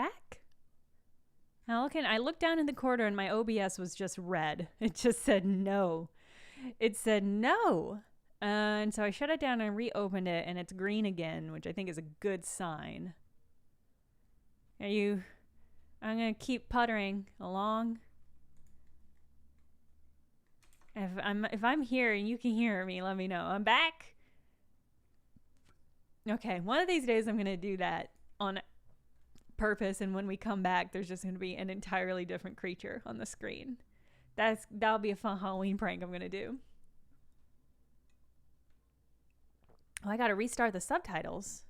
back? I looked down in the corner and my OBS was just red. It just said no. It said no. And so I shut it down and reopened it, and it's green again, which I think is a good sign. I'm going to keep puttering along. If I'm here and you can hear me, let me know. I'm back. Okay, one of these days I'm going to do that on purpose, and when we come back, there's just going to be an entirely different creature on the screen. That'll be a fun Halloween prank I'm going to do. Oh, I got to restart the subtitles.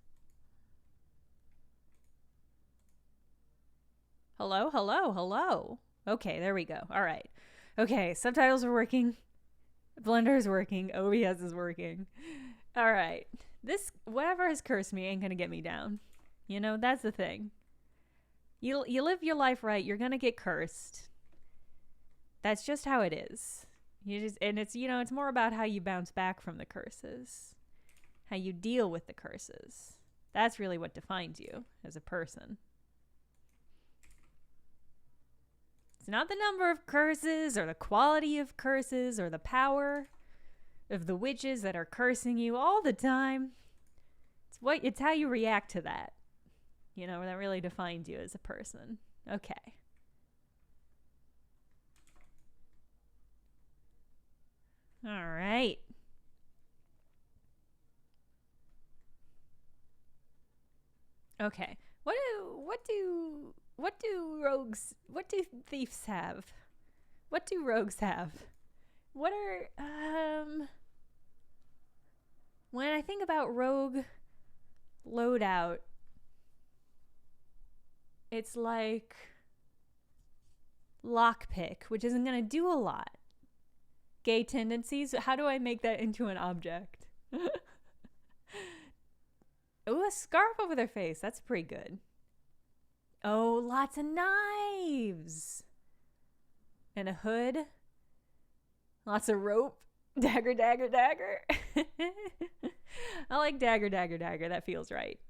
Hello, hello, hello. Okay, there we go. All right. Okay, subtitles are working. Blender is working. OBS is working. All right. This, whatever has cursed me ain't going to get me down. You know, that's the thing. You live your life right, you're going to get cursed. That's just how it is. And it's, you know, it's more about how you bounce back from the curses. How you deal with the curses. That's really what defines you as a person. It's not the number of curses or the quality of curses or the power of the witches that are cursing you all the time. It's how you react to that. You know, that really defines you as a person. Okay. All right. Okay. What do thieves have? What do rogues have? What are when I think about rogue loadout, it's like lockpick, which isn't going to do a lot. Gay tendencies, how do I make that into an object? Oh, a scarf over their face. That's pretty good. Oh, lots of knives. And a hood. Lots of rope. Dagger, dagger, dagger. I like dagger, dagger, dagger. That feels right.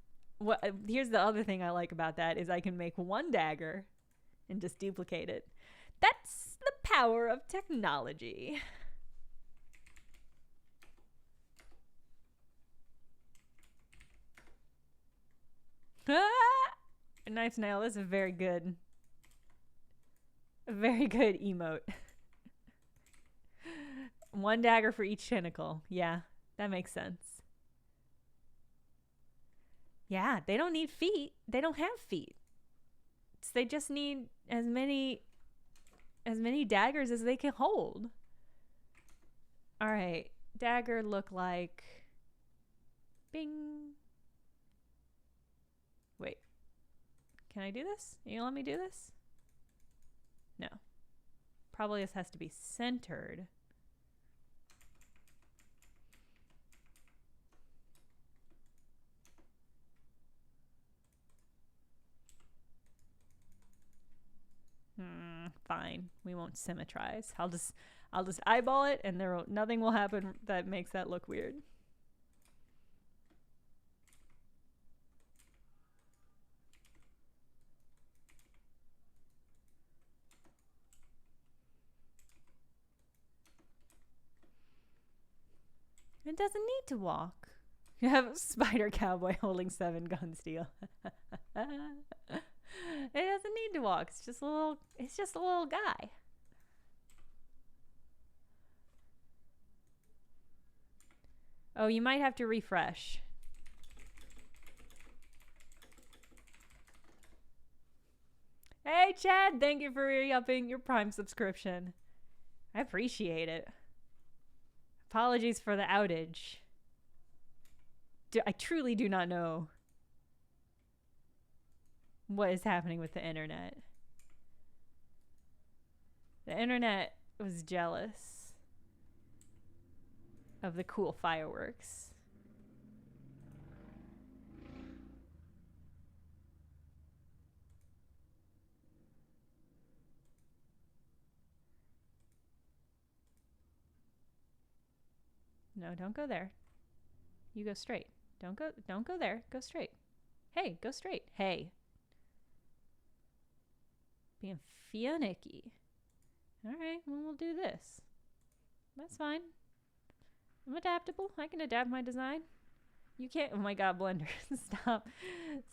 Here's the other thing I like about that is I can make one dagger and just duplicate it. That's the power of technology. Knife nail is a very good emote. One dagger for each tentacle. Yeah, that makes sense. Yeah, they don't need feet. They don't have feet. So they just need as many daggers as they can hold. All right, dagger look like bing. Wait. Can I do this? You let me do this? No. Probably this has to be centered. Fine. We won't symmetrize. I'll just eyeball it, and nothing will happen that makes that look weird. It doesn't need to walk. You have a spider cowboy holding 7 gun steel. It doesn't need to walk. It's just a little guy. Oh, you might have to refresh. Hey, Chad, thank you for re-upping your Prime subscription. I appreciate it. Apologies for the outage. I truly do not know what is happening with the internet. The internet was jealous of the cool fireworks. No, don't go there. You go straight. Don't go there. Go straight. Hey, go straight. Hey. Being finicky. All right, well, we'll do this. That's fine. I'm adaptable. I can adapt my design. You can't. Oh my God, Blender. Stop.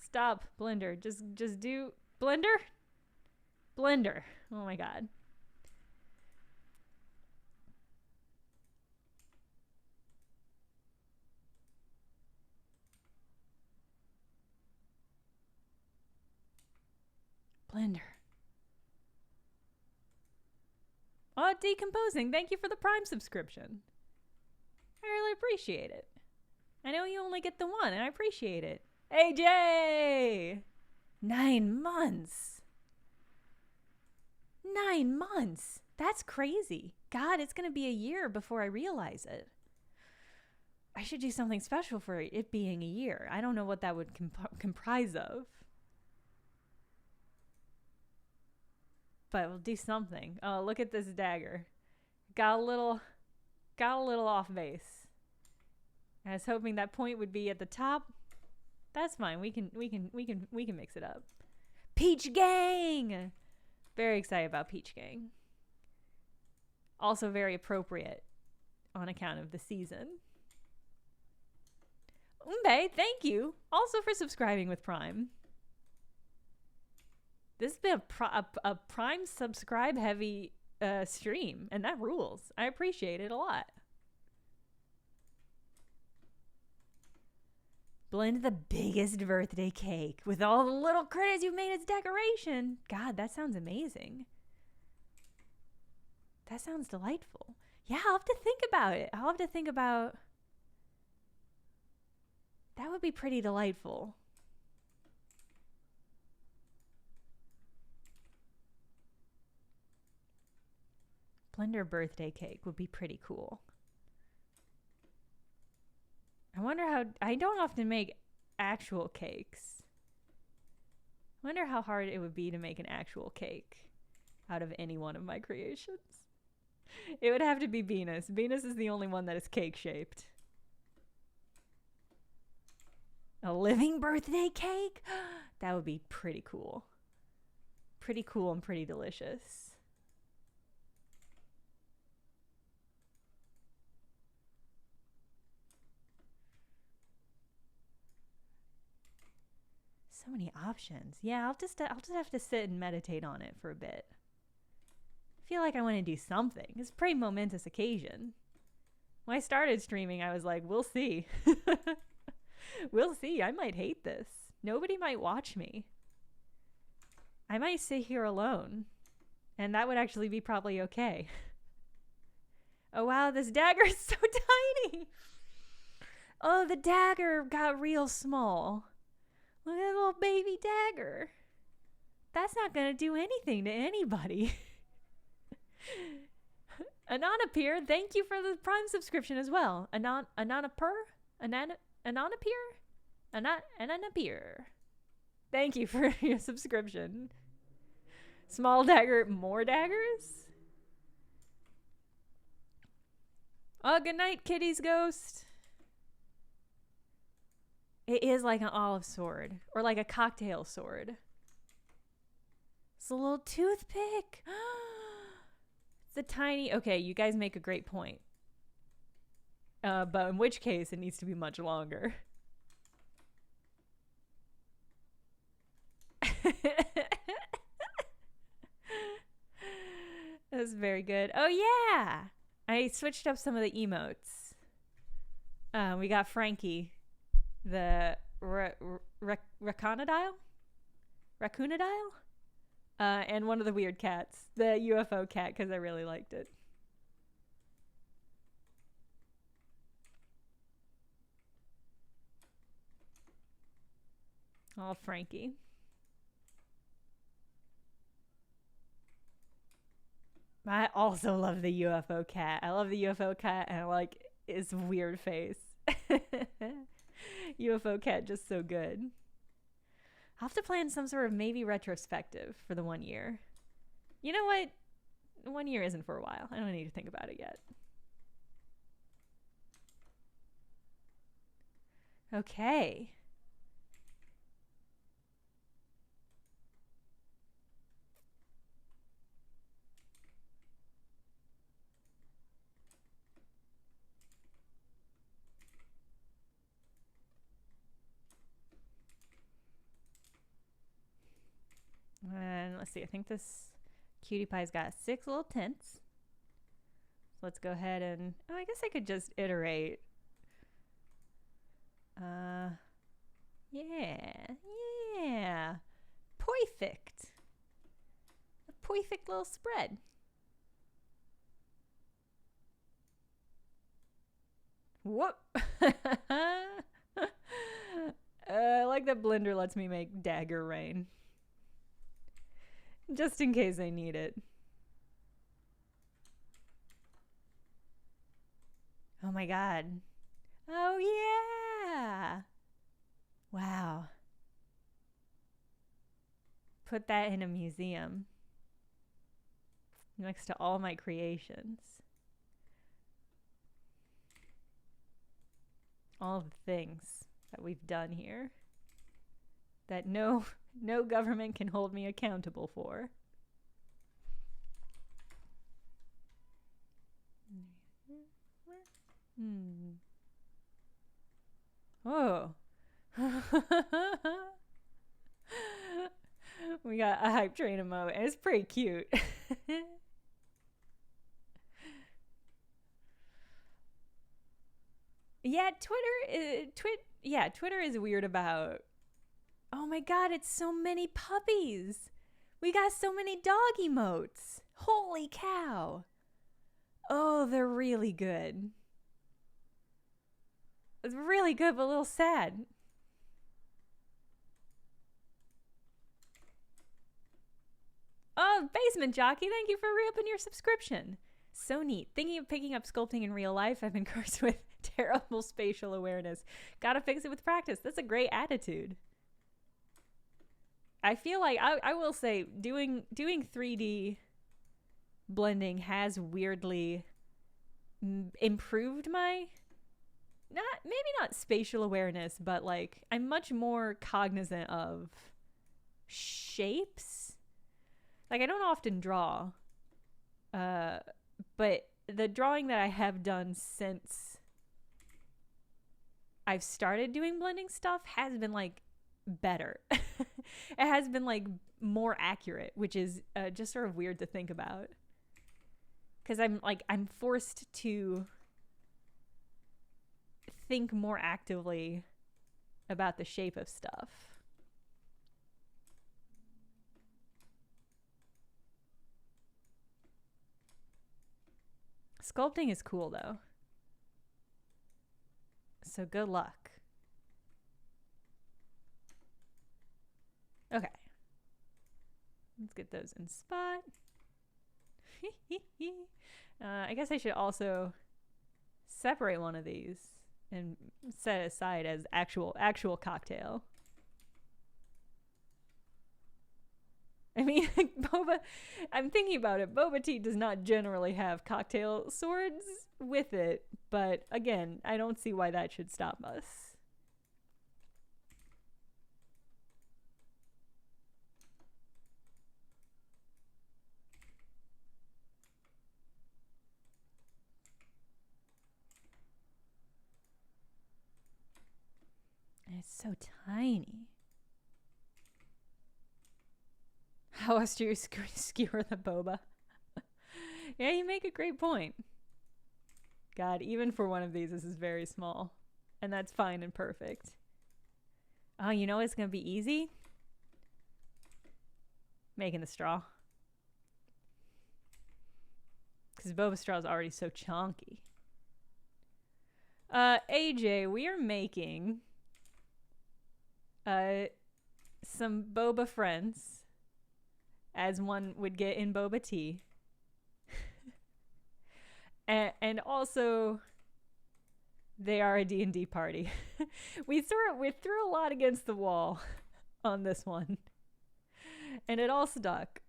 Stop, Blender. Just do. Blender? Blender. Oh my God. Blender. Oh, decomposing. Thank you for the Prime subscription. I really appreciate it. I know you only get the one, and I appreciate it. AJ! 9 months. 9 months. That's crazy. God, it's going to be a year before I realize it. I should do something special for it being a year. I don't know what that would comprise of. But we'll do something. Oh, look at this dagger. Got a little off base. I was hoping that point would be at the top. That's fine. We can mix it up. Peach Gang. Very excited about Peach Gang. Also very appropriate on account of the season. Umbe, thank you. Also for subscribing with Prime. This has been a Prime subscribe heavy stream, and that rules. I appreciate it a lot. Blend the biggest birthday cake with all the little critters you've made as decoration. God, that sounds amazing. That sounds delightful. Yeah, I'll have to think about it. I'll have to think about... That would be pretty delightful. Blender birthday cake would be pretty cool. I wonder how... I don't often make actual cakes. I wonder how hard it would be to make an actual cake out of any one of my creations. It would have to be Venus. Venus is the only one that is cake-shaped. A living birthday cake? That would be pretty cool. Pretty cool and pretty delicious. So many options. Yeah, I'll just have to sit and meditate on it for a bit. I feel like I want to do something. It's a pretty momentous occasion. When I started streaming, I was like, we'll see. We'll see. I might hate this. Nobody might watch me. I might sit here alone. And that would actually be probably okay. Oh wow, this dagger is so tiny. Oh, the dagger got real small. Look at that little baby dagger. That's not going to do anything to anybody. Anonapir, thank you for the Prime subscription as well. Anonapir? Thank you for your subscription. Small dagger, more daggers? Oh, good night, Kitty's ghost. It is like an olive sword, or like a cocktail sword. It's a little toothpick. It's a tiny... Okay, you guys make a great point. But in which case, it needs to be much longer. That's very good. Oh, yeah! I switched up some of the emotes. We got Frankie, the Raccoonadile? And one of the weird cats, the UFO cat, because I really liked it. Oh, Frankie. I also love the UFO cat. I love the UFO cat, and I like its weird face. UFO cat, just so good. I'll have to plan some sort of maybe retrospective for the 1 year. You know what? 1 year isn't for a while. I don't need to think about it yet. Okay. Let's see. I think this cutie pie's got 6 little tints. So let's go ahead and... Oh, I guess I could just iterate. Yeah. Perfect. A perfect little spread. Whoop. I like that Blender lets me make dagger rain. Just in case I need it. Oh my god. Oh yeah. Wow. Put that in a museum next to all my creations. All the things that we've done here that no government can hold me accountable for. Oh. We got a hype train emote, and it's pretty cute. Yeah, Twitter is weird about... Oh my god, it's so many puppies. We got so many dog emotes. Holy cow. Oh, they're really good. It's really good, but a little sad. Oh, Basement Jockey, thank you for re-upping your subscription. So neat. Thinking of picking up sculpting in real life, I've been cursed with terrible spatial awareness. Gotta fix it with practice. That's a great attitude. I feel like, I will say, doing 3D blending has weirdly improved my... maybe not spatial awareness, but like, I'm much more cognizant of shapes. Like, I don't often draw, but the drawing that I have done since I've started doing blending stuff has been like better. It has been like more accurate, which is just sort of weird to think about, because I'm forced to think more actively about the shape of stuff. Sculpting is cool though. So good luck. Okay. Let's get those in spot. I guess I should also separate one of these and set it aside as actual cocktail. I mean, I'm thinking about it. Boba tea does not generally have cocktail swords with it, but again, I don't see why that should stop us. And it's so tiny. How else do you skewer the boba? Yeah, you make a great point. God, even for one of these, this is very small. And that's fine and perfect. Oh, you know what's going to be easy? Making the straw. Because boba straw is already so chunky. AJ, we are making some boba friends, as one would get in boba tea. and also, they are a D&D party. we threw a lot against the wall on this one. And it all stuck.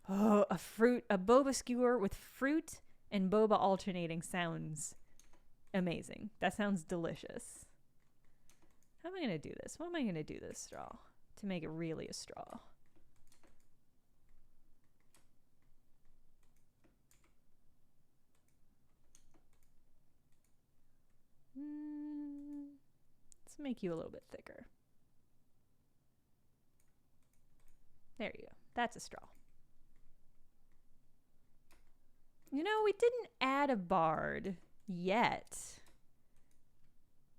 Oh, a boba skewer with fruit and boba alternating sounds amazing. That sounds delicious. How am I going to do this? What am I going to do this straw to make it really a straw? make you a little bit thicker. There you go. That's a straw. You know, we didn't add a bard yet.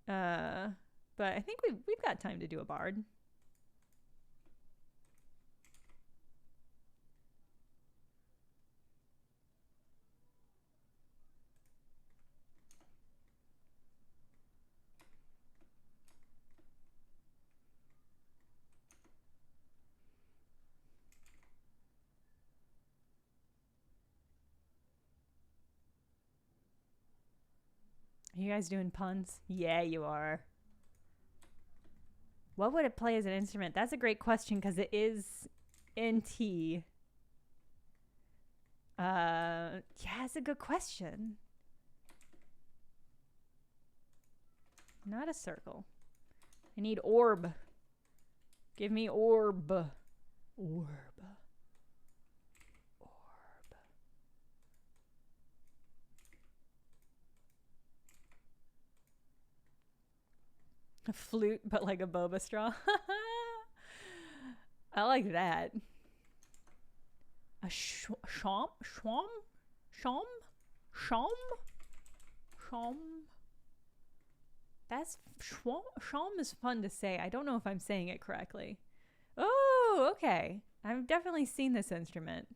But I think we've got time to do a bard. Are you guys doing puns? Yeah, you are. What would it play as an instrument? That's a great question because it is NT. Yeah, it's a good question. Not a circle. I need orb. Give me orb. Orb. A flute, but like a boba straw. I like that. A shom? That's shom is fun to say. I don't know if I'm saying it correctly. Oh, okay. I've definitely seen this instrument.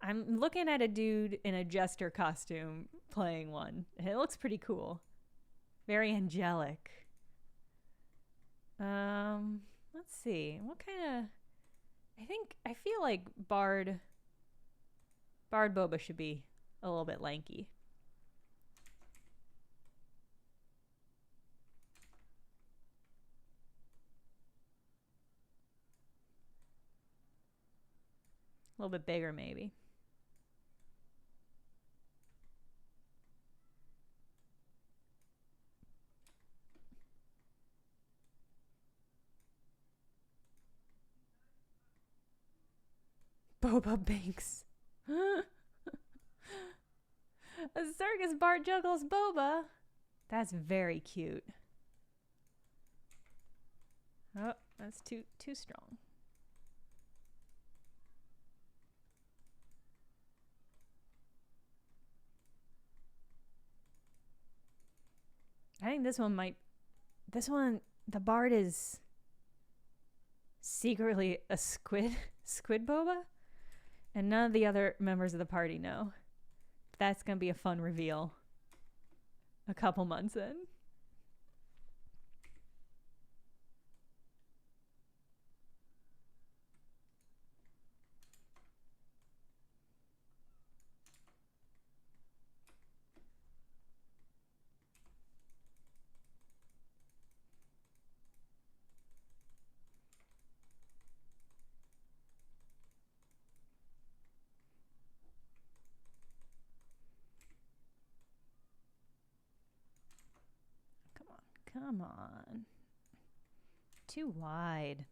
I'm looking at a dude in a jester costume playing one. And it looks pretty cool. Very angelic. Let's see. What kind of... I feel like Bard Boba should be a little bit lanky. A little bit bigger, maybe. Boba Banks. A circus bard juggles boba. That's very cute. Oh, that's too strong. I think this one, the bard is secretly a squid boba. And none of the other members of the party know. That's going to be a fun reveal a couple months in. Come on. Too wide.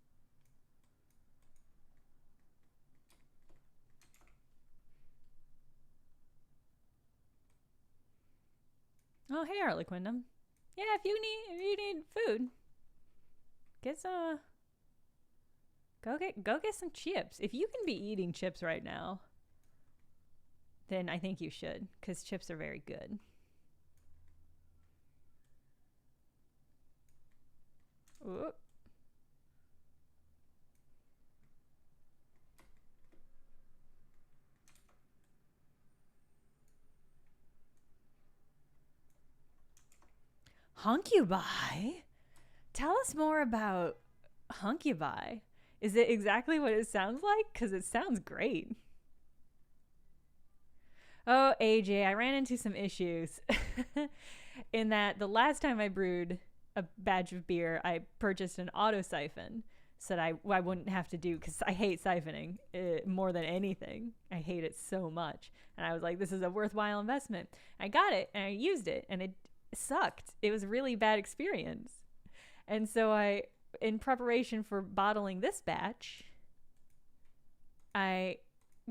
Oh, hey, Harlequindom. Yeah, if you need food, get some. Go get some chips. If you can be eating chips right now, then I think you should, because chips are very good. Ooh. Huncubi? Tell us more about Huncubi. Is it exactly what it sounds like? Because it sounds great. Oh, AJ, I ran into some issues in that the last time I brewed a batch of beer, I purchased an auto siphon so that I wouldn't have to do, because I hate siphoning more than anything. I hate it so much. And I was like, this is a worthwhile investment. I got it and I used it and it sucked. It was a really bad experience. And so in preparation for bottling this batch, I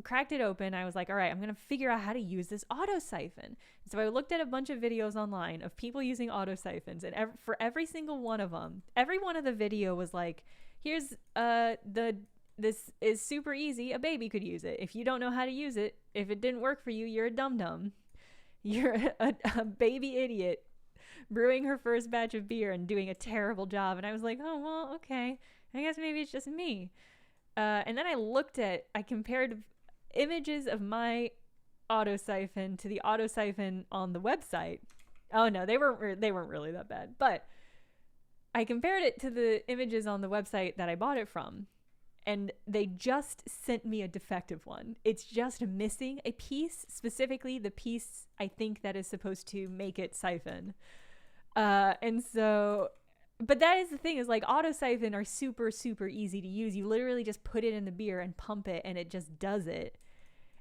cracked it open. I was like, all right, I'm going to figure out how to use this auto siphon. So I looked at a bunch of videos online of people using auto siphons, and for every single one of them, every one of the video was like, here's this is super easy. A baby could use it. If you don't know how to use it, if it didn't work for you, you're a dum-dum. You're a baby idiot brewing her first batch of beer and doing a terrible job. And I was like, oh, well, okay. I guess maybe it's just me. And then I compared images of my auto siphon to the auto siphon on the website. Oh no, they weren't really that bad. But I compared it to the images on the website that I bought it from. And they just sent me a defective one. It's just missing a piece, specifically the piece I think that is supposed to make it siphon. And so, but that is the thing, is like auto siphon are super, super easy to use. You literally just put it in the beer and pump it and it just does it.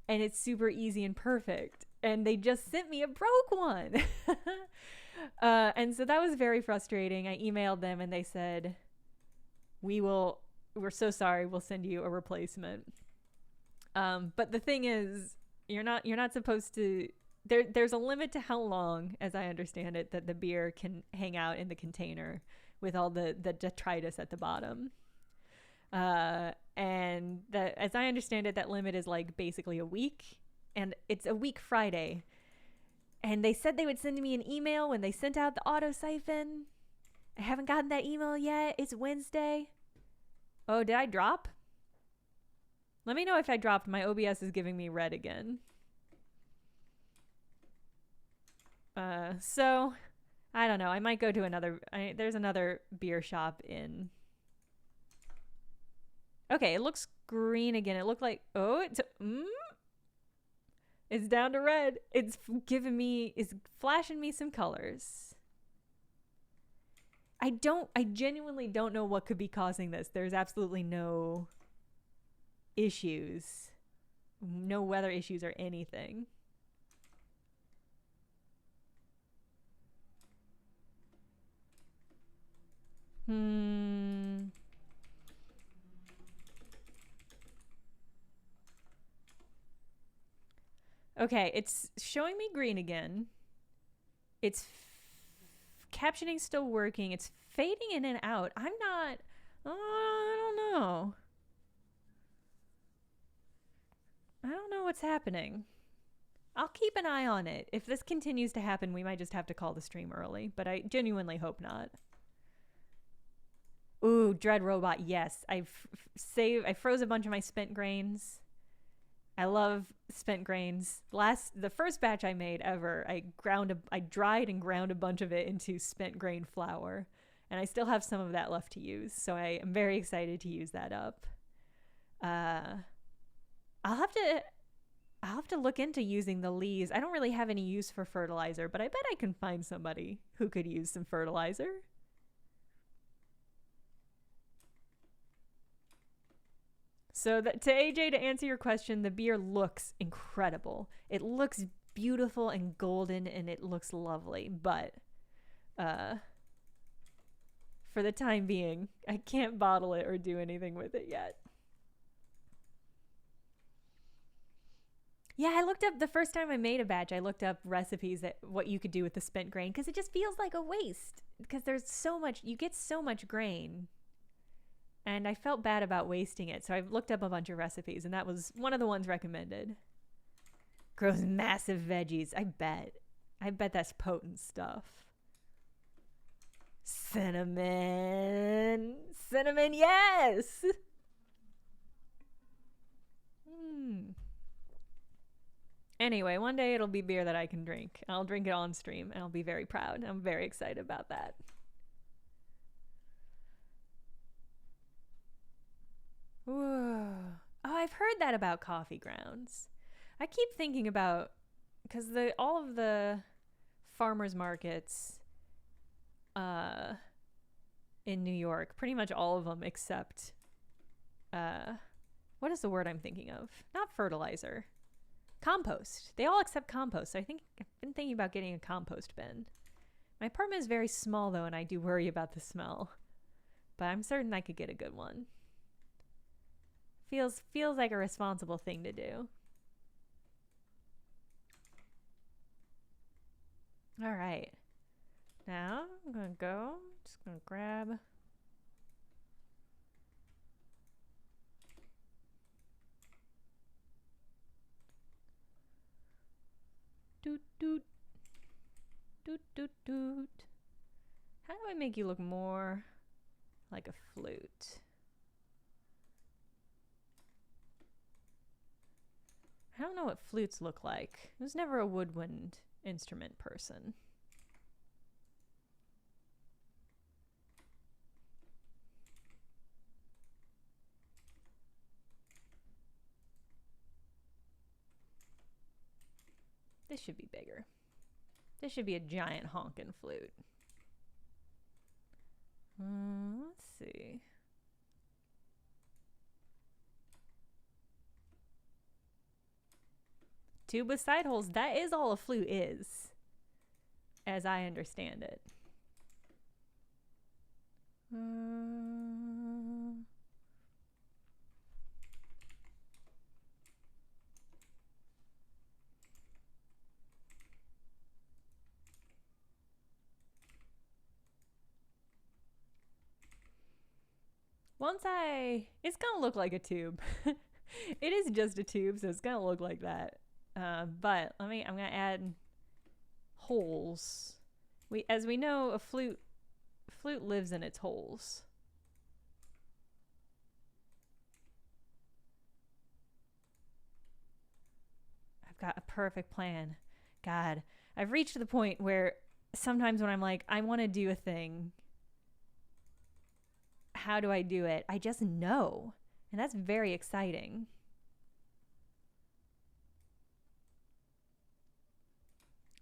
And it's super easy and perfect. And they just sent me a broke one. And so that was very frustrating. I emailed them and they said, we're so sorry, we'll send you a replacement. But the thing is, you're not supposed to, there's a limit to how long, as I understand it, that the beer can hang out in the container with all the detritus at the bottom. And that, as I understand it, that limit is like basically a week, and it's a week Friday. And they said they would send me an email when they sent out the auto siphon. I haven't gotten that email yet. It's Wednesday. Oh, did I drop? Let me know if I dropped. My OBS is giving me red again. So, I don't know. I might go to there's another beer shop in... Okay, it looks green again. It looked like... Oh, it's down to red. It's flashing me some colors. I genuinely don't know what could be causing this. There's absolutely no issues. No weather issues or anything. Okay, it's showing me green again. It's captioning still working. It's fading in and out. I don't know. I don't know what's happening. I'll keep an eye on it. If this continues to happen, we might just have to call the stream early, but I genuinely hope not. Ooh, Dread Robot, yes. I froze a bunch of my spent grains. I love spent grains. The first batch I made ever, I dried and ground a bunch of it into spent grain flour, and I still have some of that left to use. So I am very excited to use that up. I'll have to look into using the leaves. I don't really have any use for fertilizer, but I bet I can find somebody who could use some fertilizer. So to AJ, to answer your question, the beer looks incredible. It looks beautiful and golden, and it looks lovely. But for the time being, I can't bottle it or do anything with it yet. Yeah, I looked up the first time I made a batch. I looked up recipes that what you could do with the spent grain, because it just feels like a waste. Because you get so much grain. And I felt bad about wasting it, so I looked up a bunch of recipes, and that was one of the ones recommended. Grows massive veggies. I bet that's potent stuff. Cinnamon, yes. Anyway, one day it'll be beer that I can drink. I'll drink it on stream, and I'll be very proud. I'm very excited about that. Ooh. Oh, I've heard that about coffee grounds. I keep thinking about, because all of the farmers markets in New York, pretty much all of them except what is the word I'm thinking of? Not fertilizer. Compost. They all accept compost. So I think I've been thinking about getting a compost bin. My apartment is very small though, and I do worry about the smell. But I'm certain I could get a good one. Feels like a responsible thing to do. All right. Now I'm gonna go. Just gonna grab. Doot doot doot doot doot. How do I make you look more like a flute? I don't know what flutes look like. I was never a woodwind instrument person. This should be bigger. This should be a giant honkin' flute. Let's see. Tube with side holes. That is all a flute is, as I understand it. It's gonna look like a tube. It is just a tube, so it's gonna look like that. But I'm gonna add holes. As we know, a flute lives in its holes. I've got a perfect plan. God, I've reached the point where sometimes when I'm like, I want to do a thing, how do I do it? I just know. And that's very exciting.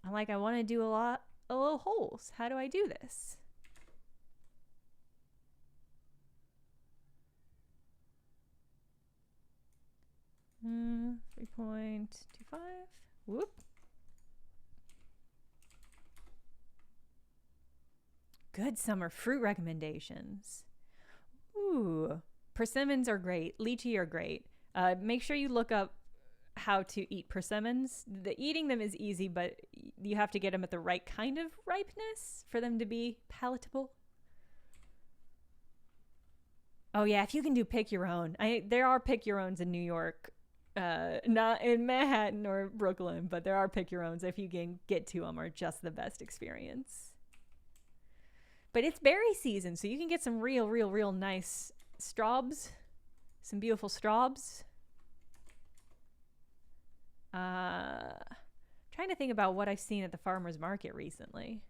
I'm like, I want to do a little holes. How do I do this? Hmm, 3.25. Whoop. Good summer fruit recommendations. Ooh, persimmons are great. Lychee are great. Make sure you look up how to eat persimmons. Eating them is easy, but you have to get them at the right kind of ripeness for them to be palatable. Oh yeah, if you can do pick your own. There are pick your owns in New York. Not in Manhattan or Brooklyn, but there are pick your owns. If you can get to them, are just the best experience. But it's berry season, so you can get some real nice straubs. Some beautiful straubs. Trying to think about what I've seen at the farmer's market recently.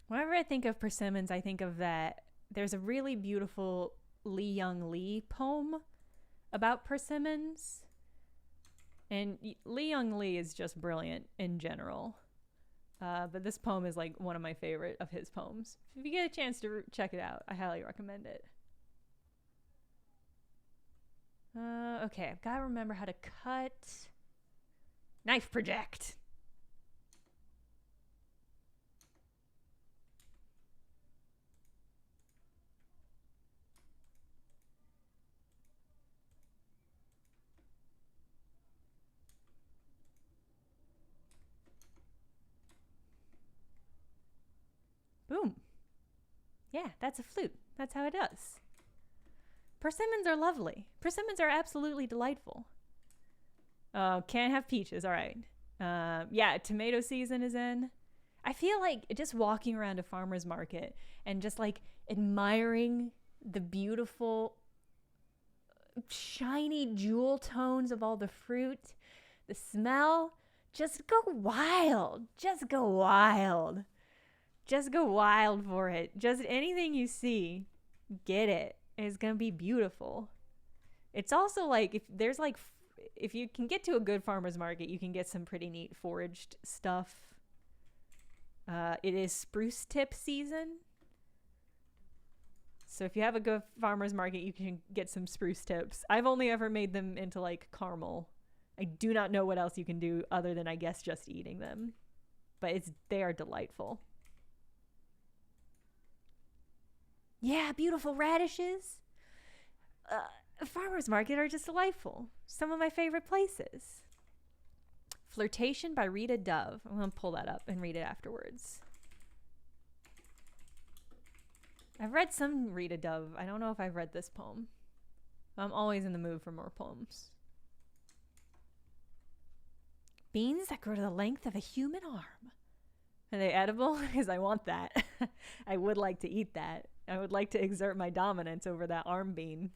Whenever I think of persimmons, I think of that. There's a really beautiful Lee Young Lee poem about persimmons. And Lee Young Lee is just brilliant in general. But this poem is like one of my favorite of his poems. If you get a chance to check it out, I highly recommend it. Okay, I've got to remember how to cut. Knife project. Boom. Yeah, that's a flute. That's how it does. Persimmons are lovely. Persimmons are absolutely delightful. Oh, can't have peaches. All right. Yeah, tomato season is in. I feel like just walking around a farmer's market and just like admiring the beautiful, shiny jewel tones of all the fruit, the smell, just go wild. Just go wild. Just go wild for it. Just anything you see, get it. It's going to be beautiful. It's also like if you can get to a good farmer's market, you can get some pretty neat foraged stuff. It is spruce tip season. So if you have a good farmer's market, you can get some spruce tips. I've only ever made them into like caramel. I do not know what else you can do other than, I guess, just eating them. but they are delightful. Yeah, beautiful radishes. Farmers market are just delightful. Some of my favorite places. Flirtation by Rita Dove. I'm going to pull that up and read it afterwards. I've read some Rita Dove. I don't know if I've read this poem. I'm always in the mood for more poems. Beans that grow to the length of a human arm. Are they edible? Because I want that. I would like to eat that. I would like to exert my dominance over that arm bean.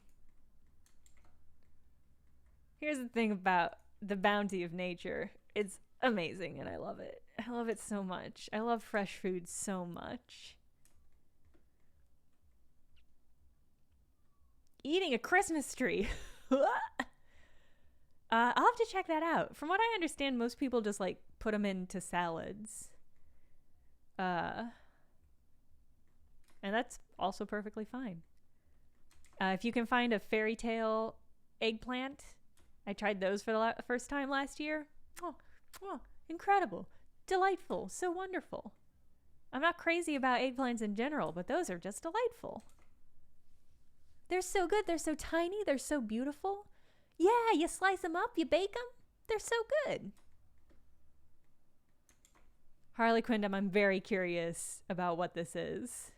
Here's the thing about the bounty of nature. It's amazing and I love it. I love it so much. I love fresh food so much. Eating a Christmas tree. I'll have to check that out. From what I understand, most people just like put them into salads. And that's also perfectly fine. If you can find a fairy tale eggplant, I tried those for the first time last year. Oh, incredible. Delightful. So wonderful. I'm not crazy about eggplants in general, but those are just delightful. They're so good. They're so tiny. They're so beautiful. Yeah, you slice them up, you bake them. They're so good. Harley Quindom, I'm very curious about what this is.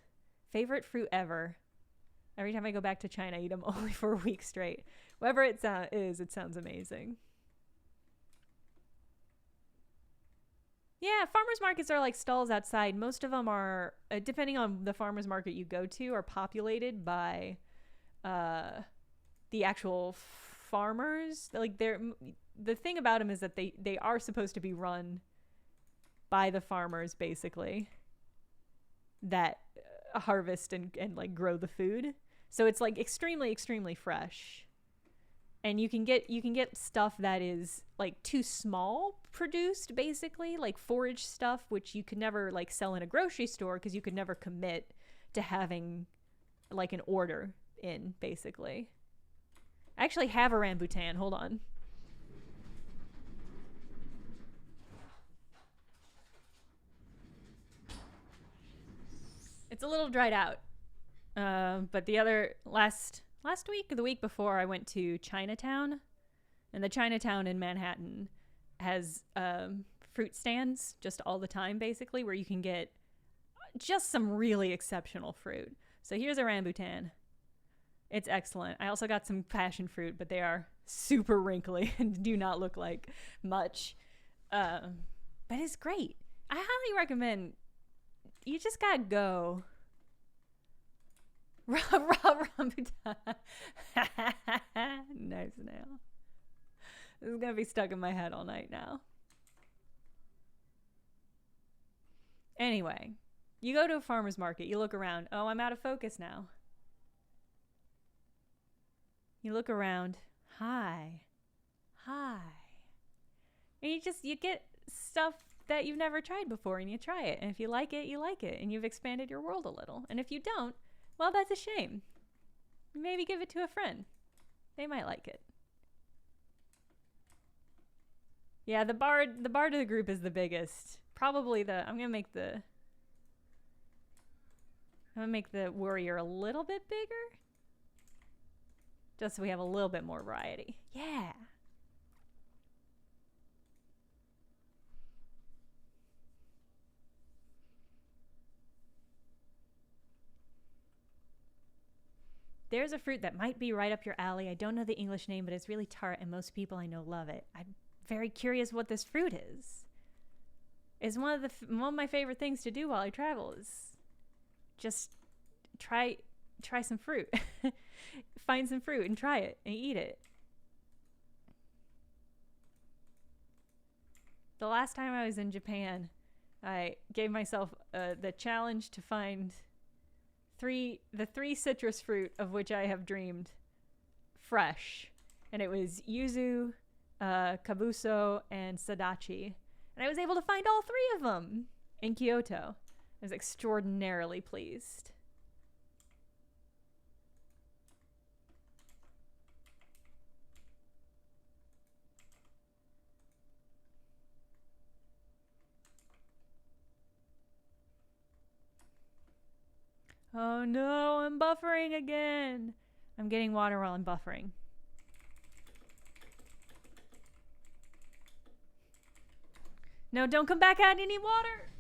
Favorite fruit ever. Every time I go back to China, I eat them only for a week straight. Whatever it is, it sounds amazing. Yeah, farmers markets are like stalls outside. Most of them are, depending on the farmers market you go to, are populated by the actual farmers. Like the thing about them is that they are supposed to be run by the farmers, basically, that harvest and like grow the food. So it's like extremely fresh. And you can get stuff that is like too small produced, basically, like forage stuff, which you could never like sell in a grocery store because you could never commit to having like an order in, basically. I actually have a rambutan. Hold on. It's a little dried out. But the other last week or the week before, I went to Chinatown, and the Chinatown in Manhattan has fruit stands just all the time, basically, where you can get just some really exceptional fruit. So here's a rambutan. It's excellent. I also got some passion fruit, but they are super wrinkly and do not look like much. But it's great. I highly recommend. You just gotta go. Rambutan. Nice nail. This is gonna be stuck in my head all night now. Anyway, you go to a farmer's market, you look around. Oh, I'm out of focus now. You look around. Hi. And you get stuff that you've never tried before, and you try it. And if you like it, you like it. And you've expanded your world a little. And if you don't, well, that's a shame. Maybe give it to a friend. They might like it. Yeah, the bard of the group is the biggest. Probably I'm gonna make the warrior a little bit bigger. Just so we have a little bit more variety. Yeah. There's a fruit that might be right up your alley. I don't know the English name, but it's really tart, and most people I know love it. I'm very curious what this fruit is. It's one of my favorite things to do while I travel is just try some fruit. Find some fruit and try it and eat it. The last time I was in Japan, I gave myself the challenge to find the three citrus fruit of which I have dreamed fresh. And it was yuzu, kabuso, and sadachi. And I was able to find all three of them in Kyoto. I was extraordinarily pleased. Oh no, I'm buffering again. I'm getting water while I'm buffering. No, don't come back out. I need water.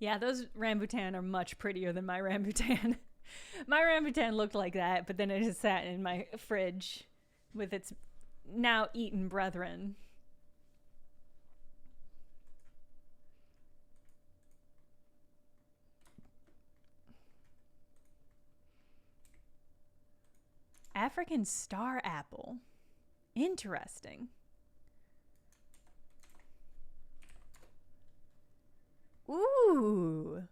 Yeah, those rambutan are much prettier than my rambutan. My rambutan looked like that, but then it just sat in my fridge with its now eaten brethren. African star apple. Interesting. Ooh.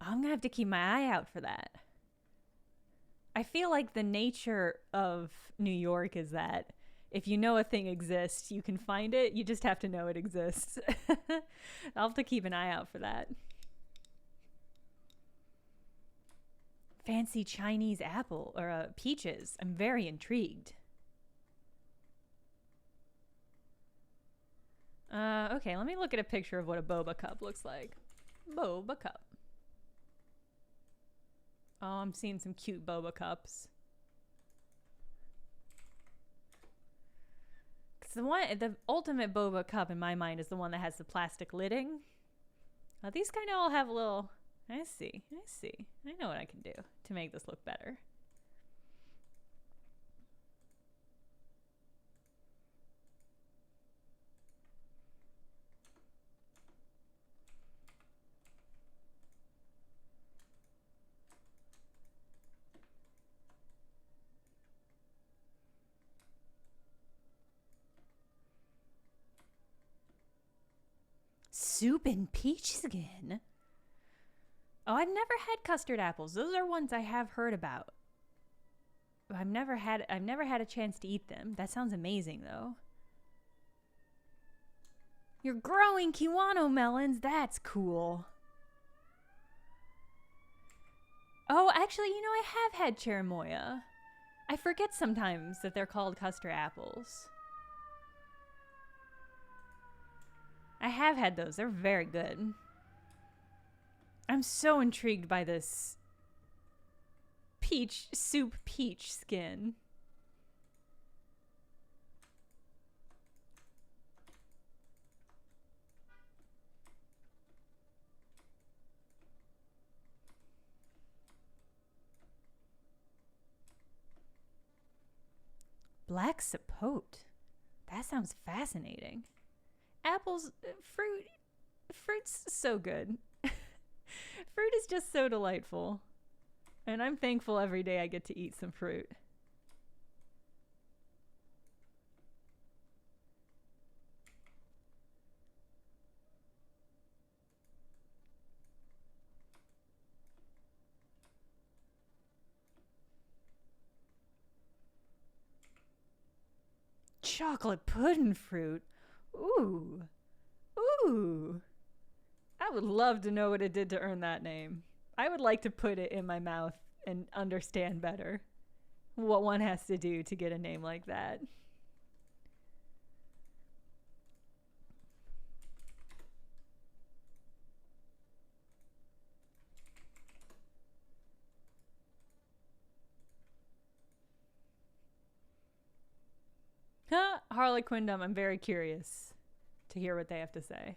I'm gonna have to keep my eye out for that. I feel like the nature of New York is that if you know a thing exists, you can find it. You just have to know it exists. I'll have to keep an eye out for that. Fancy Chinese apple or peaches. I'm very intrigued. Okay, let me look at a picture of what a boba cup looks like. Boba cup. Oh, I'm seeing some cute boba cups. The ultimate boba cup in my mind is the one that has the plastic lidding. These kind of all have a little. I see. I know what I can do to make this look better. Soup and peach skin. Oh, I've never had custard apples. Those are ones I have heard about. I've never had a chance to eat them. That sounds amazing though. You're growing Kiwano melons. That's cool. Oh, actually, I have had cherimoya. I forget sometimes that they're called custard apples. I have had those. They're very good. I'm so intrigued by this peach skin. Black sapote. That sounds fascinating. Apples, fruit's so good. Fruit is just so delightful. And I'm thankful every day I get to eat some fruit. Chocolate pudding fruit. Ooh. I would love to know what it did to earn that name. I would like to put it in my mouth and understand better what one has to do to get a name like that. Harlequindom, I'm very curious to hear what they have to say.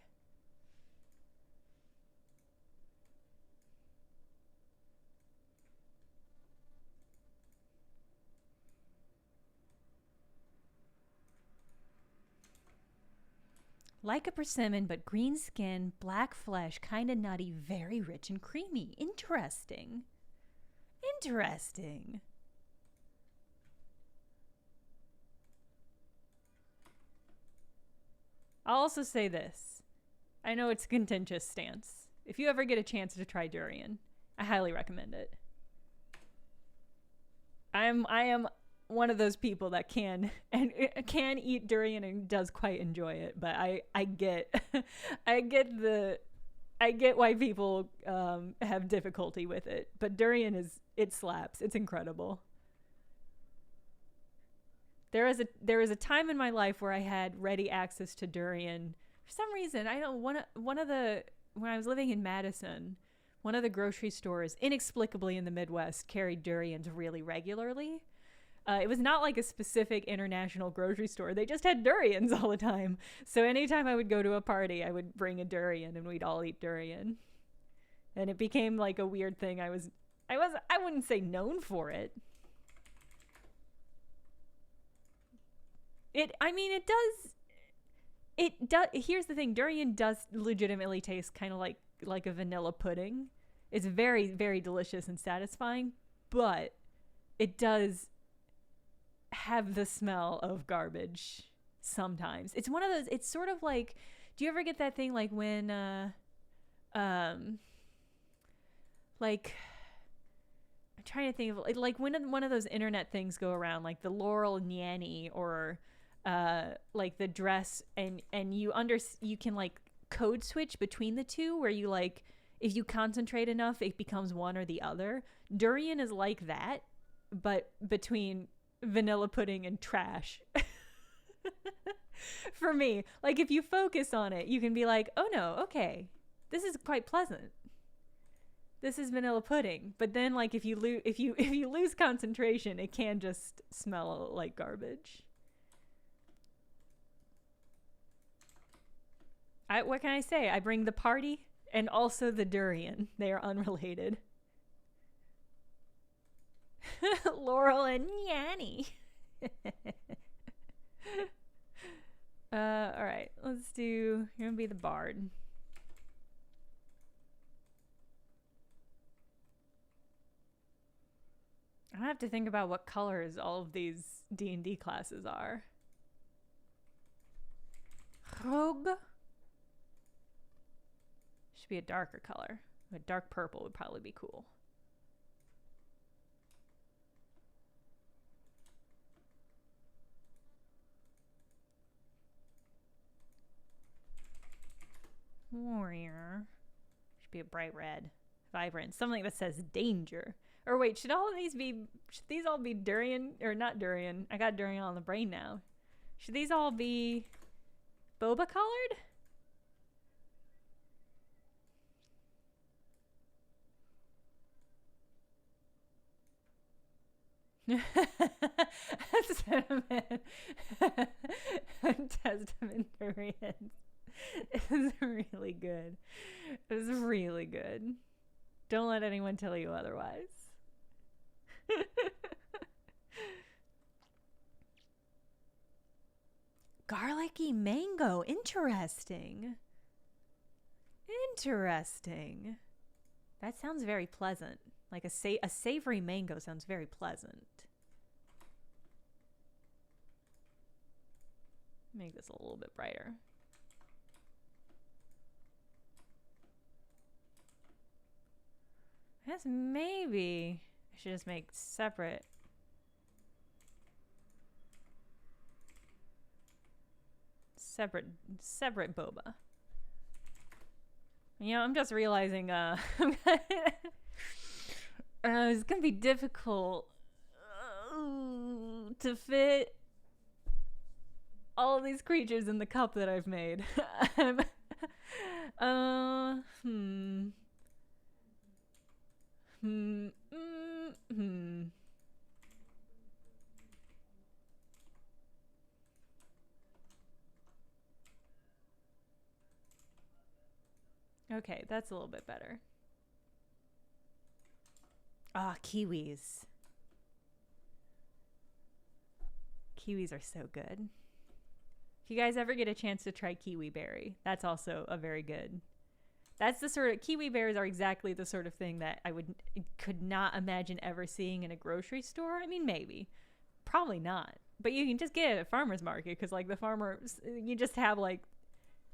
Like a persimmon, but green skin, black flesh, kind of nutty, very rich and creamy. Interesting. I'll also say this. I know it's a contentious stance. If you ever get a chance to try durian, I highly recommend it. I am one of those people that can eat durian and does quite enjoy it, but I get I get the I get why people have difficulty with it. But durian it slaps. It's incredible. There is a time in my life where I had ready access to durian. For some reason, I don't one of the when I was living in Madison, one of the grocery stores inexplicably in the Midwest carried durians really regularly. It was not like a specific international grocery store. They just had durians all the time. So anytime I would go to a party, I would bring a durian and we'd all eat durian. And it became like a weird thing. I wouldn't say known for it. It does. Here's the thing: durian does legitimately taste kind of like a vanilla pudding. It's very, very delicious and satisfying, but it does have the smell of garbage sometimes. It's one of those. It's sort of like, do you ever get that thing like when like I'm trying to think of like when one of those internet things go around, like the Laurel and Yanny, or like the dress, and you can like code switch between the two, where you like, if you concentrate enough it becomes one or the other. Durian is like that, but between vanilla pudding and trash. For me, like, if you focus on it, you can be like, oh no, okay, this is quite pleasant, this is vanilla pudding. But then, like, if you lose concentration, it can just smell like garbage. What can I say? I bring the party and also the durian. They are unrelated. Laurel and Yanny. All right, let's do. You're gonna be the bard. I have to think about what colors all of these D&D classes are. Rogue should be a darker color. A dark purple would probably be cool. Warrior should be a bright red. Vibrant, something that says danger. Or wait, should these all be durian, or not durian? I got durian on the brain now. Should these all be boba colored? Cinnamon. Testament durians. It's really good. It's really good. Don't let anyone tell you otherwise. Garlicky mango. Interesting. Interesting. That sounds very pleasant. Like a savory mango sounds very pleasant. Make this a little bit brighter. I guess maybe I should just make separate boba. You know, I'm just realizing it's gonna be difficult to fit all of these creatures in the cup that I've made. Okay, that's a little bit better. Ah, kiwis. Kiwis are so good. If you guys ever get a chance to try kiwi berry, that's also a very good. That's the sort of, kiwi berries are exactly the sort of thing that I could not imagine ever seeing in a grocery store. I mean, maybe, probably not, but you can just get it at farmer's market, because like the farmers, you just have like,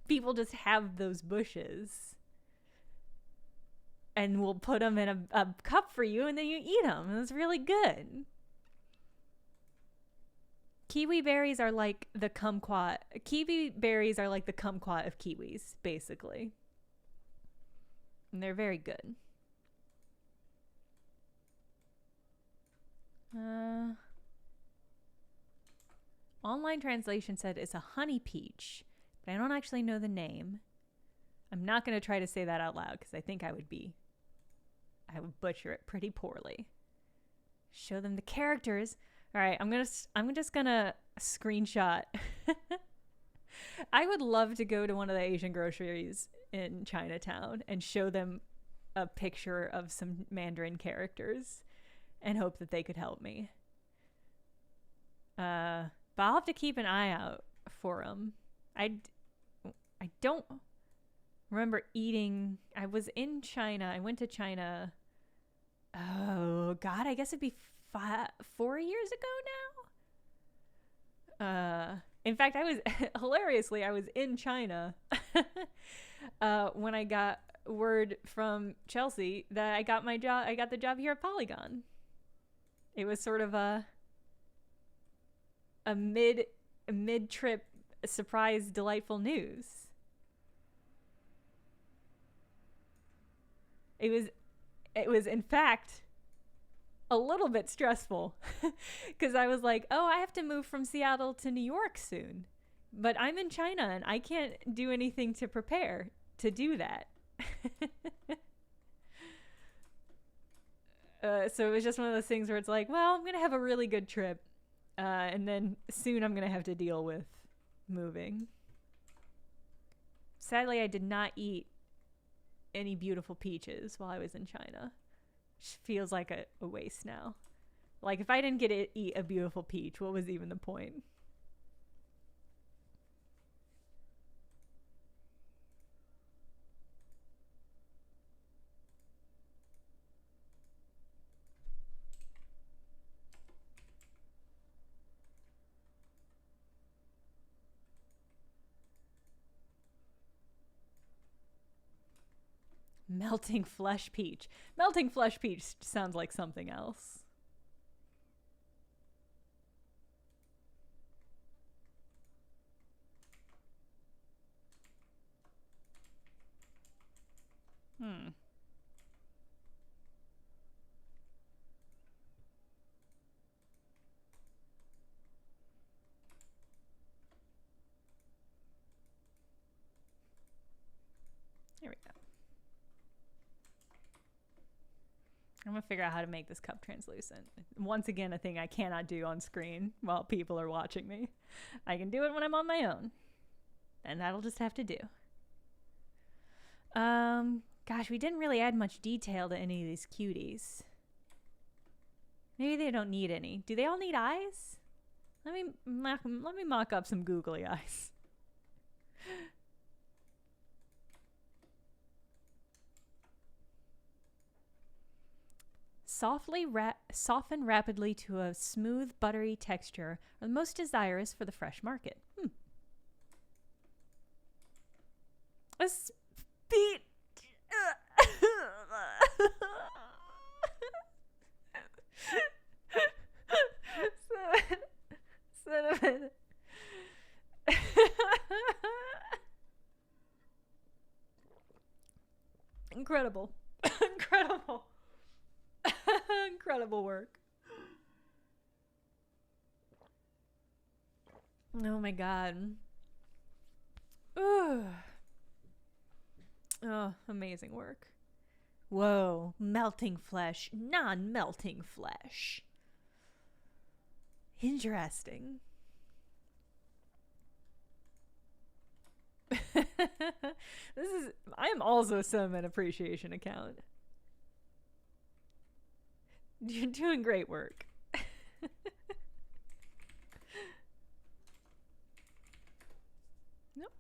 people just have those bushes and we'll put them in a cup for you, and then you eat them, and it's really good. Kiwi berries are like the kumquat. Kiwi berries are like the kumquat of kiwis, basically. And they're very good. Online translation said it's a honey peach, but I don't actually know the name. I'm not going to try to say that out loud because I think I would butcher it pretty poorly. Show them the characters. All right, I'm just gonna screenshot. I would love to go to one of the Asian groceries in Chinatown and show them a picture of some Mandarin characters and hope that they could help me. But I'll have to keep an eye out for them. I don't remember eating. I was in China. I went to China. Oh God, I guess it'd be 4 years ago now. In fact, I was hilariously, I was in China when I got word from Chelsea that I got my job. I got the job here at Polygon. It was sort of a mid-trip surprise, delightful news. It was in fact a little bit stressful because I was like, oh, I have to move from Seattle to New York soon, but I'm in China and I can't do anything to prepare to do that. So it was just one of those things where it's like, well, I'm going to have a really good trip. And then soon I'm going to have to deal with moving. Sadly, I did not eat any beautiful peaches while I was in China. Which feels like a waste now. Like, if I didn't get to eat a beautiful peach, what was even the point? Melting flesh peach. Melting flesh peach sounds like something else. Here we go. I'm gonna figure out how to make this cup translucent. Once again, a thing I cannot do on screen while people are watching me. I can do it when I'm on my own. And that'll just have to do. Gosh, we didn't really add much detail to any of these cuties. Maybe they don't need any. Do they all need eyes? Let me mock up some googly eyes. Soften rapidly to a smooth, buttery texture are the most desirous for the fresh market. A speed. Cinnamon. Incredible. Incredible. Incredible work. Oh my God. Ooh. Oh, amazing work. Whoa, melting flesh, non-melting flesh. Interesting. I am also a cinnamon appreciation account. You're doing great work. Nope.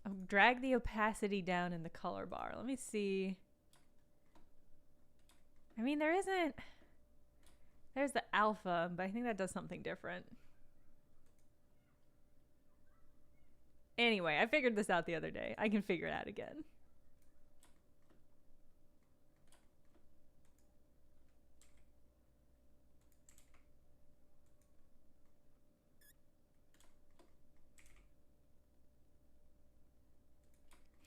I'll drag the opacity down in the color bar. Let me see. I mean, there's the alpha, but I think that does something different. Anyway, I figured this out the other day. I can figure it out again.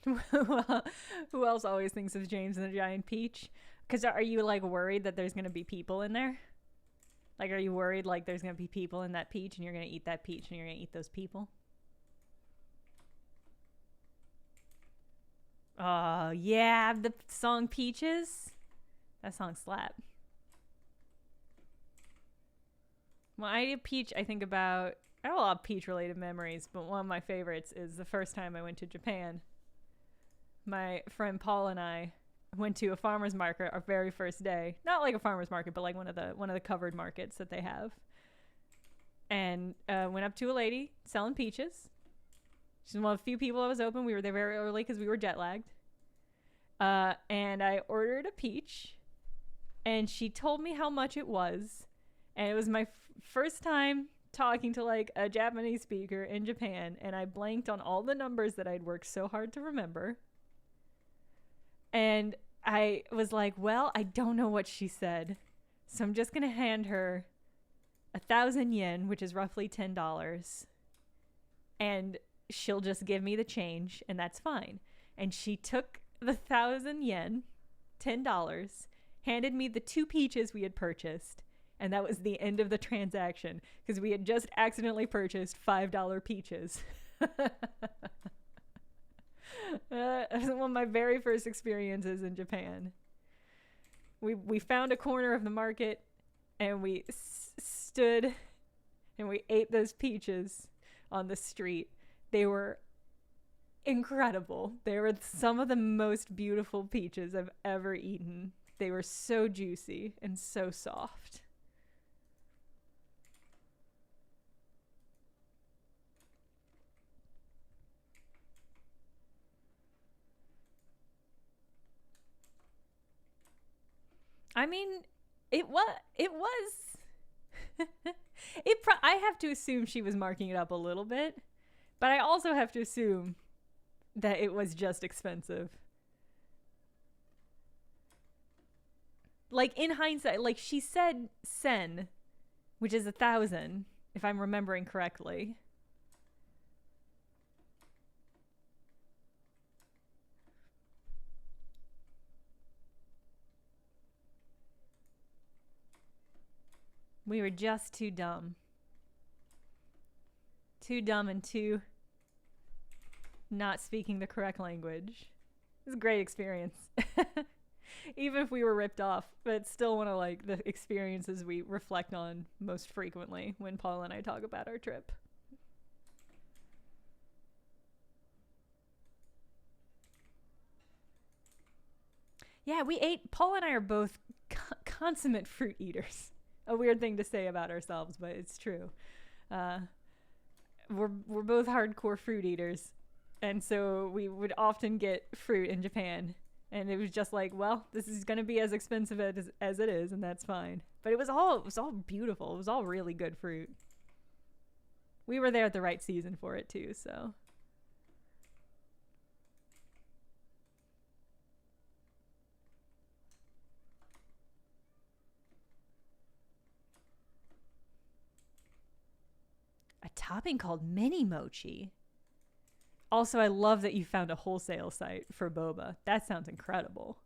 Well, who else always thinks of James and the Giant Peach? Because are you like worried that there's gonna be people in there? Like, are you worried like there's gonna be people in that peach and you're gonna eat that peach and you're gonna eat those people? Oh yeah, the song Peaches. That song slap. When I eat peach, I think about I have a lot of peach related memories, but one of my favorites is the first time I went to Japan. My friend Paul and I went to a farmer's market our very first day. Not like a farmer's market, but like one of the covered markets that they have. And went up to a lady selling peaches. She's one of the few people that was open. We were there very early because we were jet lagged. And I ordered a peach, and she told me how much it was. And it was my first time talking to like a Japanese speaker in Japan, and I blanked on all the numbers that I'd worked so hard to remember. And I was like, well, I don't know what she said, so I'm just gonna hand her 1,000 yen, which is roughly $10, and she'll just give me the change, and that's fine. And she took the 1,000 yen, $10, handed me the 2 peaches we had purchased, and that was the end of the transaction because we had just accidentally purchased $5 peaches. It was one of my very first experiences in Japan. We found a corner of the market, and we stood and we ate those peaches on the street. They were incredible. They were some of the most beautiful peaches I've ever eaten. They were so juicy and so soft. I mean, it was I have to assume she was marking it up a little bit, but I also have to assume that it was just expensive. Like in hindsight, like she said sen, which is 1,000, if I'm remembering correctly. We were just too dumb. Too dumb and too not speaking the correct language. It was a great experience. Even if we were ripped off, but it's still one of like the experiences we reflect on most frequently when Paul and I talk about our trip. Yeah, we ate. Paul and I are both consummate fruit eaters. A weird thing to say about ourselves, but it's true. Uh, we're both hardcore fruit eaters, and so we would often get fruit in Japan, and it was just like, well, this is going to be as expensive as it is, and that's fine. But it was all beautiful. It was all really good fruit. We were there at the right season for it too, so. A topping called mini mochi. Also, I love that you found a wholesale site for boba. That sounds incredible.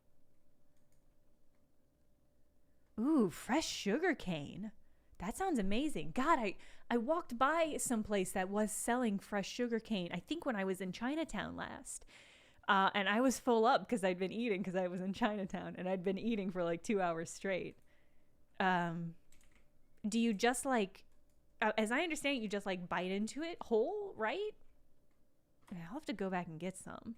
Ooh, fresh sugar cane. That sounds amazing. God, I walked by someplace that was selling fresh sugar cane, I think when I was in Chinatown last. And I was full up because I'd been eating because I was in Chinatown and I'd been eating for like 2 hours straight. Um, do you just like, as I understand it, you just like bite into it whole, right? I'll have to go back and get some.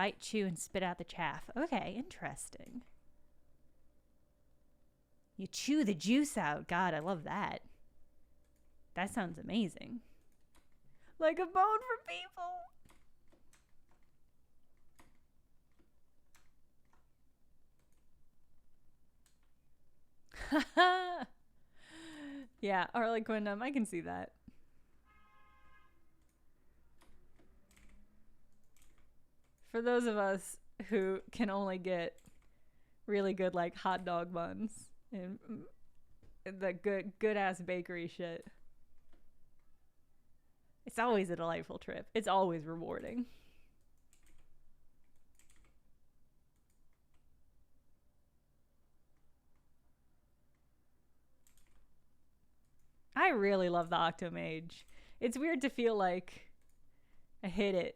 Bite, chew, and spit out the chaff. Okay, interesting. You chew the juice out. God, I love that. That sounds amazing. Like a bone for people. Yeah, Harlequin, I can see that. For those of us who can only get really good like hot dog buns and the good ass bakery shit, it's always a delightful trip. It's always rewarding. I really love the Octomage. It's weird to feel like I hit it.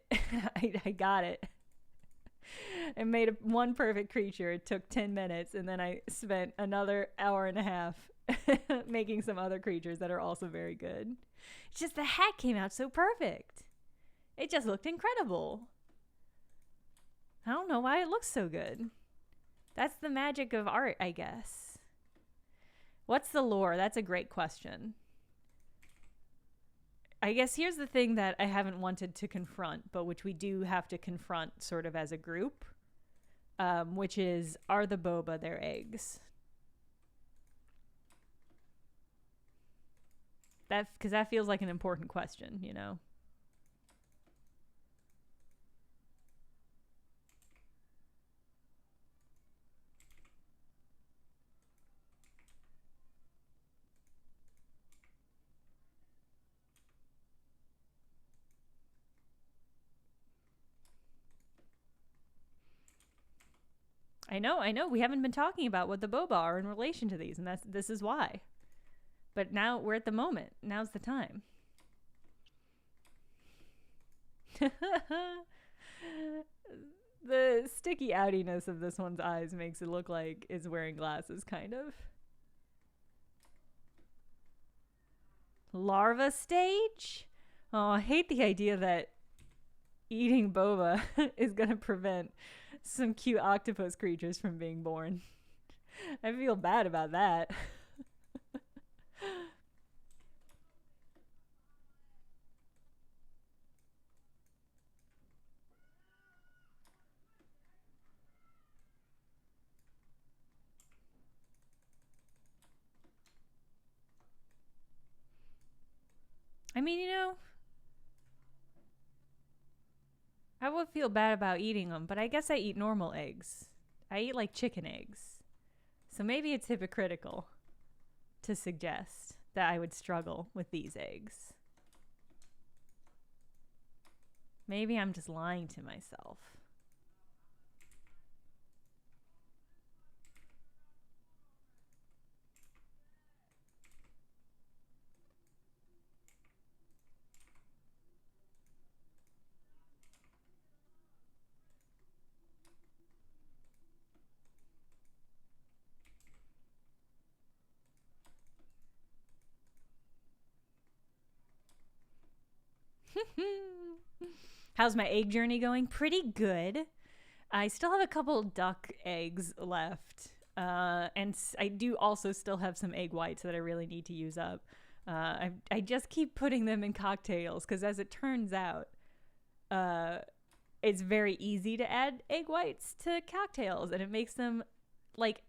I got it. I made one perfect creature. It took 10 minutes, and then I spent another hour and a half making some other creatures that are also very good. It's just the hat came out so perfect. It just looked incredible. I don't know why it looks so good. That's the magic of art, I guess. What's the lore? That's a great question. I guess here's the thing that I haven't wanted to confront, but which we do have to confront sort of as a group, which is, are the boba their eggs? Because that feels like an important question, you know? I know. We haven't been talking about what the boba are in relation to these, and this is why. But now we're at the moment. Now's the time. The sticky outiness of this one's eyes makes it look like it's wearing glasses, kind of. Larva stage? Oh, I hate the idea that eating boba is going to prevent some cute octopus creatures from being born. I feel bad about that. I mean, you know, I would feel bad about eating them, but I guess I eat normal eggs. I eat like chicken eggs. So maybe it's hypocritical to suggest that I would struggle with these eggs. Maybe I'm just lying to myself. How's my egg journey going? Pretty good. I still have a couple duck eggs left. And I do also still have some egg whites that I really need to use up. I just keep putting them in cocktails because, as it turns out, it's very easy to add egg whites to cocktails, and it makes them like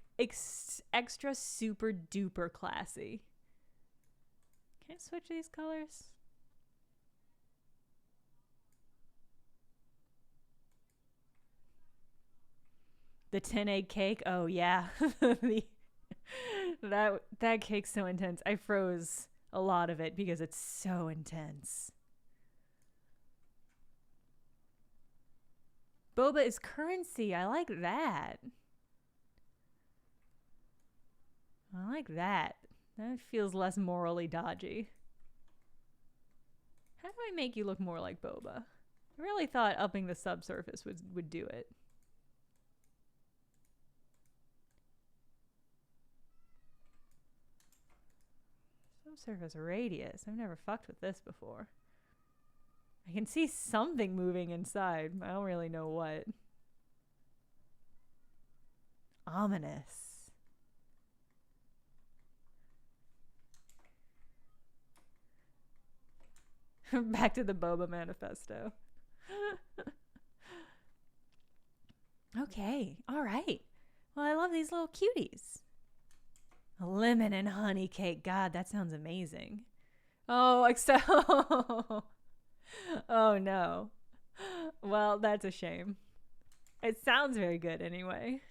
extra super duper classy. Can I switch these colors? The 10 egg cake. Oh yeah. That cake's so intense. I froze a lot of it because it's so intense. Boba is currency. I like that. I like that. That feels less morally dodgy. How do I make you look more like Boba? I really thought upping the subsurface would do it. Subsurface radius. I've never fucked with this before. I can see something moving inside. I don't really know what. Ominous. Back to the Boba manifesto. Okay, all right. Well, I love these little cuties. A lemon and honey cake. God, that sounds amazing. Oh, except. Oh no. Well, that's a shame. It sounds very good anyway.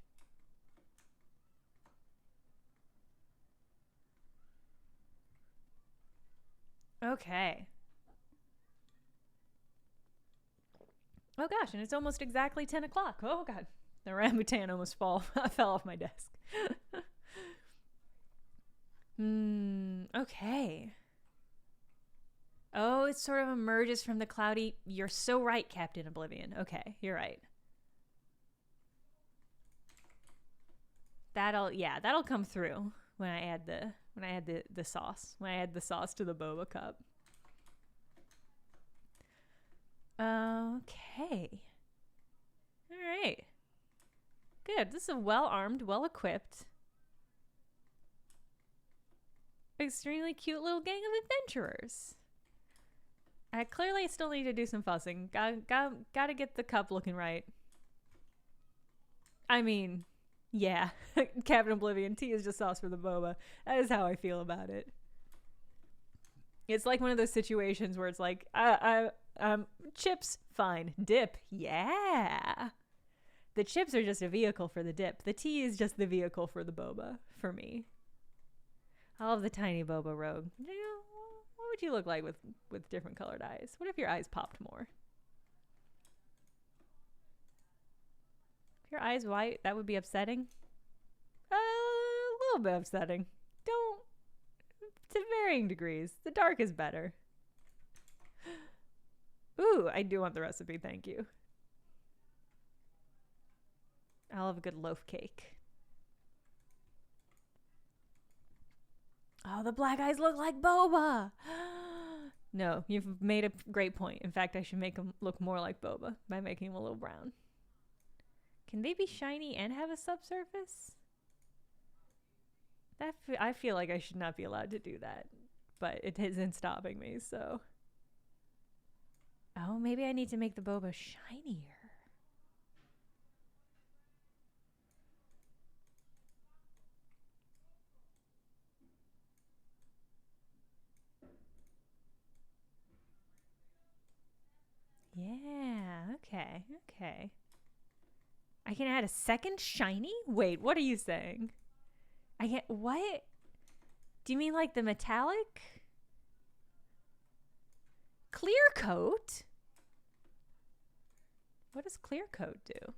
Okay. Oh gosh, and it's almost exactly 10 o'clock. Oh god. The rambutan almost fell off my desk. Okay. Oh, it sort of emerges from the cloudy. You're so right, Captain Oblivion. Okay, you're right. That'll come through when I add the sauce. When I add the sauce to the boba cup. Okay. All right. Good. This is a well-armed, well-equipped, extremely cute little gang of adventurers. I clearly still need to do some fussing. Gotta get the cup looking right. I mean, yeah. Captain Oblivion, tea is just sauce for the boba. That is how I feel about it. It's like one of those situations where it's like, chips, fine. Dip, yeah. The chips are just a vehicle for the dip. The tea is just the vehicle for the boba, for me. I love the tiny boba rogue. You know, what would you look like with different colored eyes? What if your eyes popped more? If your eyes white, that would be upsetting. A little bit upsetting. Don't, to varying degrees. The dark is better. Ooh, I do want the recipe, thank you. I love a good loaf cake. Oh, the black eyes look like boba. No, you've made a great point. In fact, I should make them look more like boba by making them a little brown. Can they be shiny and have a subsurface? I feel like I should not be allowed to do that, but it isn't stopping me, so. Oh, maybe I need to make the boba shinier. Yeah, okay. I can add a second shiny? Wait, what are you saying? I can't, what? Do you mean like the metallic? Clear coat? What does clear coat do?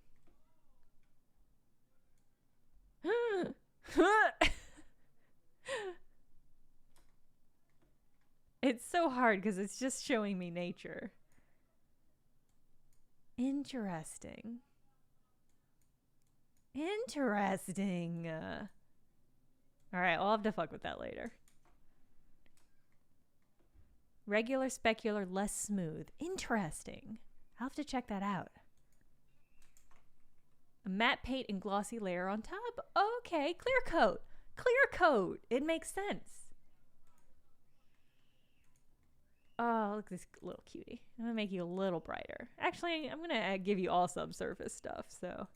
It's so hard because it's just showing me nature. Interesting. Interesting. All right, I'll have to fuck with that later. Regular, specular, less smooth. Interesting. I'll have to check that out. A matte paint and glossy layer on top. Okay, clear coat. Clear coat. It makes sense. Oh, look at this little cutie. I'm going to make you a little brighter. Actually, I'm going to give you all subsurface stuff, so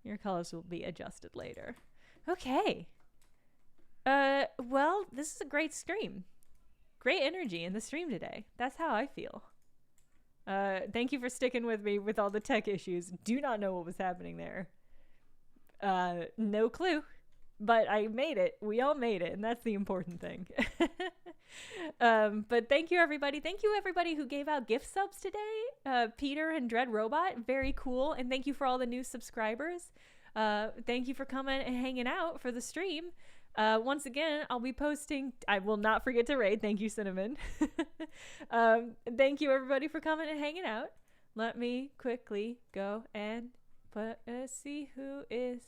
your colors will be adjusted later. Okay. Well, this is a great stream. Great energy in the stream today. That's how I feel. Thank you for sticking with me with all the tech issues. Do not know what was happening there. No clue. But I made it. We all made it, and that's the important thing. But thank you, everybody. Thank you, everybody who gave out gift subs today. Peter and Dread Robot, very cool. And thank you for all the new subscribers. Thank you for coming and hanging out for the stream. Once again, I'll be posting. I will not forget to raid. Thank you, Cinnamon. Thank you, everybody, for coming and hanging out. Let me quickly go and see who is.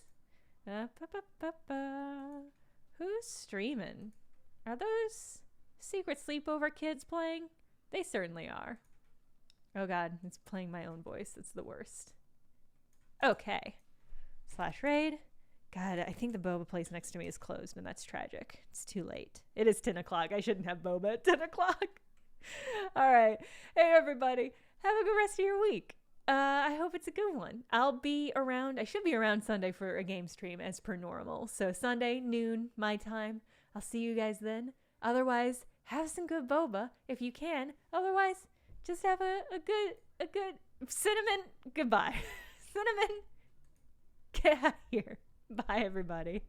Who's streaming? Are those Secret Sleepover kids playing? They certainly are. Oh god, it's playing my own voice. It's the worst. Okay. boba.com/raid. God, I think the boba place next to me is closed, and that's tragic. It's too late. It is 10 o'clock. I shouldn't have boba at 10 o'clock. All right. Hey, everybody. Have a good rest of your week. I hope it's a good one. I'll be around. I should be around Sunday for a game stream as per normal. So Sunday, noon, my time. I'll see you guys then. Otherwise, have some good boba if you can. Otherwise, just have a good cinnamon. Goodbye. Cinnamon. Get out of here. Bye, everybody.